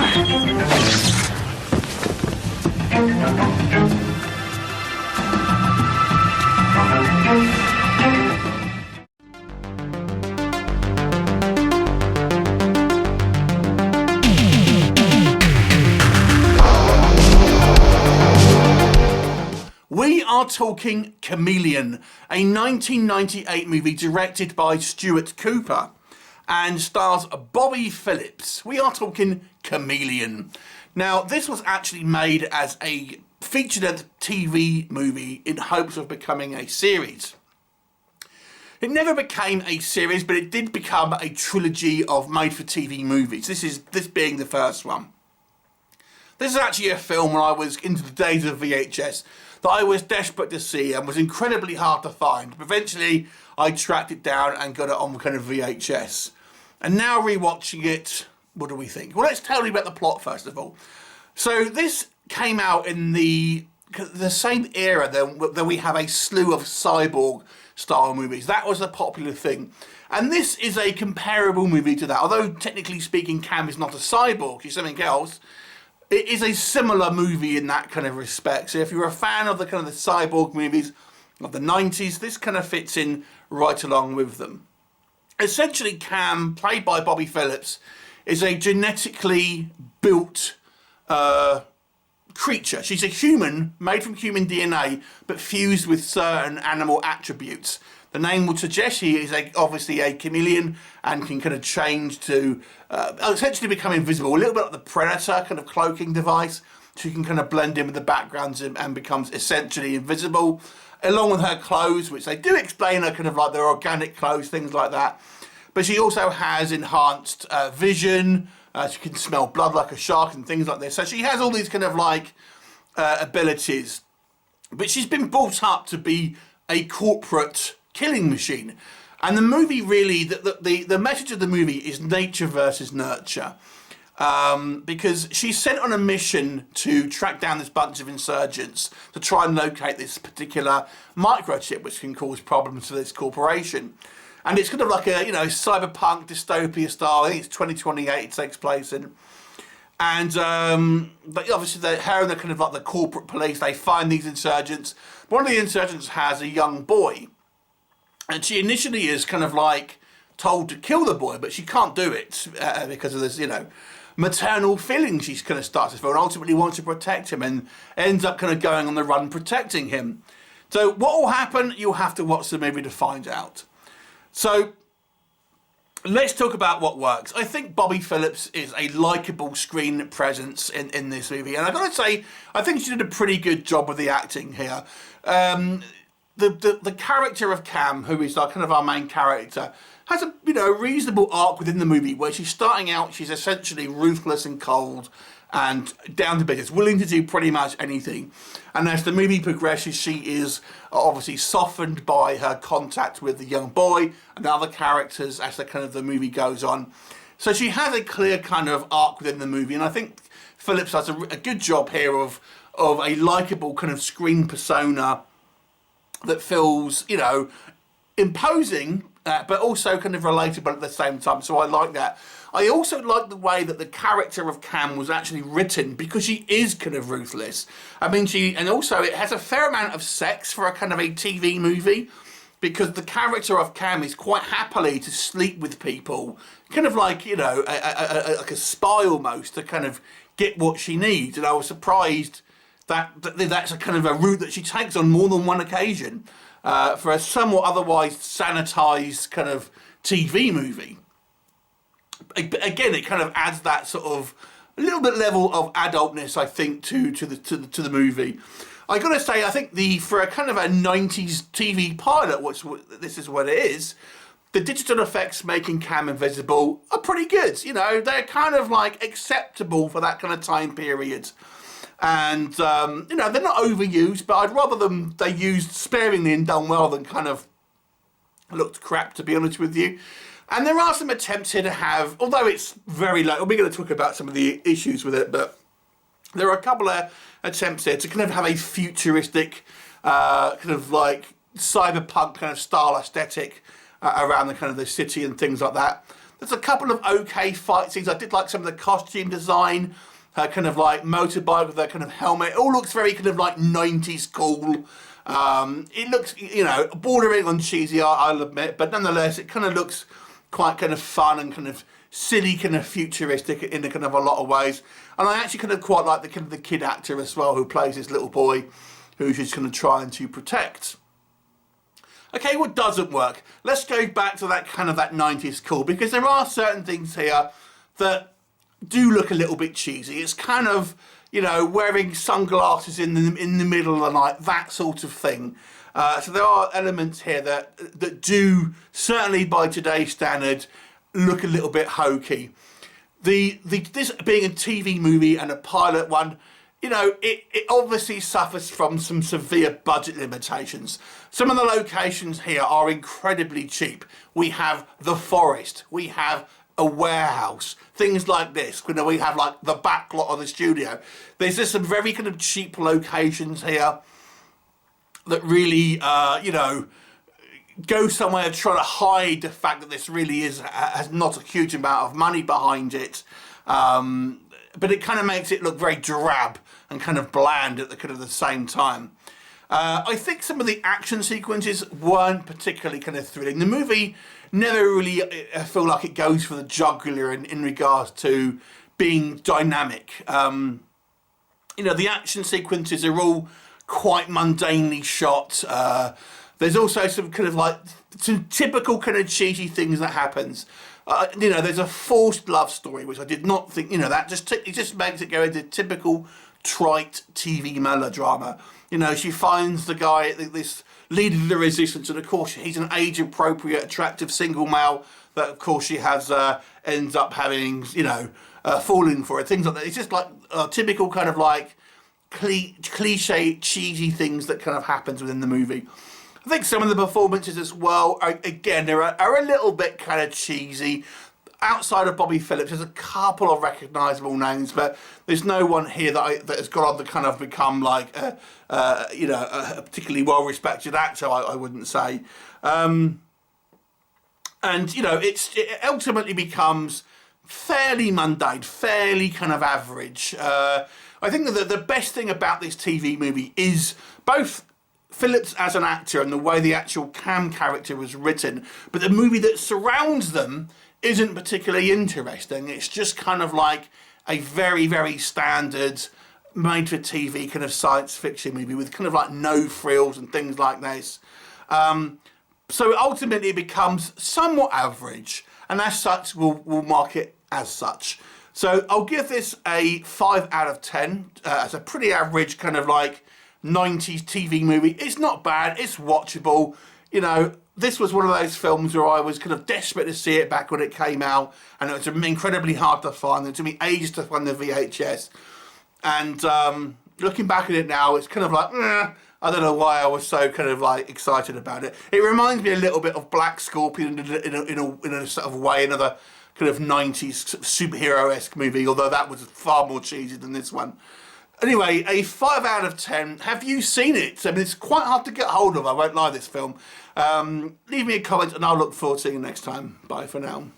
We are talking Chameleon, a 1998 movie directed by Stuart Cooper and stars Bobbie Phillips. We are talking Chameleon. Now, this was actually made as a featured TV movie in hopes of becoming a series. It never became a series, but it did become a trilogy of made-for-TV movies. This being the first one. This is actually a film when I was into the days of VHS that I was desperate to see and was incredibly hard to find. But eventually, I tracked it down and got it on kind of VHS. And now rewatching it, what do we think? Well, let's tell you about the plot first of all. So this came out in the same era that we have a slew of cyborg style movies. That was a popular thing. And this is a comparable movie to that. Although technically speaking, Cham is not a cyborg, she's something else. It is a similar movie in that kind of respect. So if you're a fan of the kind of the cyborg movies of the 90s, this kind of fits in right along with them. Essentially, Cham, played by Bobbie Phillips, is a genetically built creature. She's a human, made from human DNA, but fused with certain animal attributes. The name would suggest she is obviously a chameleon and can kind of change to essentially become invisible. A little bit like the Predator kind of cloaking device. She can kind of blend in with the backgrounds and becomes essentially invisible. Along with her clothes, which they do explain are kind of like their organic clothes, things like that. But she also has enhanced vision. She can smell blood like a shark and things like this. So she has all these kind of like abilities. But she's been brought up to be a corporate killing machine. And the movie really, the message of the movie is nature versus nurture. Because she's sent on a mission to track down this bunch of insurgents to try and locate this particular microchip which can cause problems for this corporation. And it's kind of like a, cyberpunk dystopia style. I think it's 2028 it takes place in. And but obviously her and the kind of like the corporate police, they find these insurgents. One of the insurgents has a young boy. And she initially is kind of like told to kill the boy, but she can't do it because of this, maternal feeling she kind of starts to feel, and ultimately wants to protect him and ends up kind of going on the run protecting him. So what will happen? You'll have to watch the movie to find out. So let's talk about what works. I think Bobbie Phillips is a likeable screen presence in this movie. And I've got to say, I think she did a pretty good job with the acting here. The character of Cham, who is like kind of our main character, has a reasonable arc within the movie where she's starting out, she's essentially ruthless and cold and down to business, willing to do pretty much anything. And as the movie progresses, she is obviously softened by her contact with the young boy and other characters as the movie goes on. So she has a clear kind of arc within the movie, and I think Phillips does a good job here of a likeable kind of screen persona that feels, imposing, but also kind of relatable at the same time. So I like that. I also like the way that the character of Cham was actually written, because she is kind of ruthless. I mean, and also it has a fair amount of sex for a kind of a TV movie, because the character of Cham is quite happily to sleep with people, kind of like, like a spy almost, to kind of get what she needs. And I was surprised that's a kind of a route that she takes on more than one occasion for a somewhat otherwise sanitized kind of TV movie. Again, it kind of adds that sort of a little bit level of adultness, I think, to the movie. I gotta say, I think for a kind of a 90s TV pilot, this is what it is, the digital effects making Cham invisible are pretty good. They're kind of like acceptable for that kind of time period. And, they're not overused, but I'd rather they used sparingly and done well than kind of looked crap, to be honest with you. And there are some attempts here to have, although it's very low, we're going to talk about some of the issues with it, but there are a couple of attempts here to kind of have a futuristic, kind of like cyberpunk kind of style aesthetic around the kind of the city and things like that. There's a couple of okay fight scenes. I did like some of the costume design, her kind of like motorbike with her kind of helmet. It all looks very kind of like 90s cool. It looks, you know, bordering on cheesy, I'll admit, but nonetheless, it kind of looks quite kind of fun and kind of silly, kind of futuristic in a kind of a lot of ways. And I actually kind of quite like the kind of the kid actor as well, who plays this little boy who's just kind of trying to protect. Okay, what doesn't work? Let's go back to that kind of that 90s cool, because there are certain things here that do look a little bit cheesy. It's kind of, you know, wearing sunglasses in the middle of the night, that sort of thing. So there are elements here that do, certainly by today's standard, look a little bit hokey. This being a TV movie and a pilot one, you know, it obviously suffers from some severe budget limitations. Some of the locations here are incredibly cheap. We have the forest, we have a warehouse, things like this. You know, we have like the back lot of the studio. There's just some very kind of cheap locations here that really, you know, go somewhere trying to hide the fact that this really has not a huge amount of money behind it. But it kind of makes it look very drab and kind of bland at the kind of the same time. I think some of the action sequences weren't particularly kind of thrilling. The movie never really, I feel like it goes for the jugular in regards to being dynamic. You know, the action sequences are all quite mundanely shot. There's also some kind of like some typical kind of cheesy things that happens. You know, there's a forced love story, which I did not think, you know, that it just makes it go into typical trite TV melodrama. You know, she finds the guy, this leader of the resistance, and of course he's an age-appropriate, attractive single male that, of course, she has ends up having, you know, falling for it, things like that. It's just like typical kind of like cliche, cheesy things that kind of happens within the movie. I think some of the performances as well, again, are a little bit kind of cheesy. Outside of Bobbie Phillips, there's a couple of recognisable names, but there's no one here that has gone on to kind of become like, you know, a particularly well-respected actor, I wouldn't say. And, you know, it ultimately becomes fairly mundane, fairly kind of average. I think that the best thing about this TV movie is both Phillips as an actor and the way the actual Cham character was written, but the movie that surrounds them isn't particularly interesting. It's just kind of like a very, very standard made-for-TV kind of science fiction movie with kind of like no frills and things like this. So ultimately it becomes somewhat average, and as such we'll mark it as such. So I'll give this a 5 out of 10. It's a pretty average kind of like 90s TV movie. It's not bad, it's watchable. You know, this was one of those films where I was kind of desperate to see it back when it came out, and it was incredibly hard to find. It took me ages to find the VHS. And looking back at it now, it's kind of like, I don't know why I was so kind of like excited about it. It reminds me a little bit of Black Scorpion in a sort of way, another kind of 90s superhero-esque movie, although that was far more cheesy than this one. Anyway, a 5 out of 10. Have you seen it? I mean, it's quite hard to get hold of, I won't lie, this film. Leave me a comment and I'll look forward to seeing you next time. Bye for now.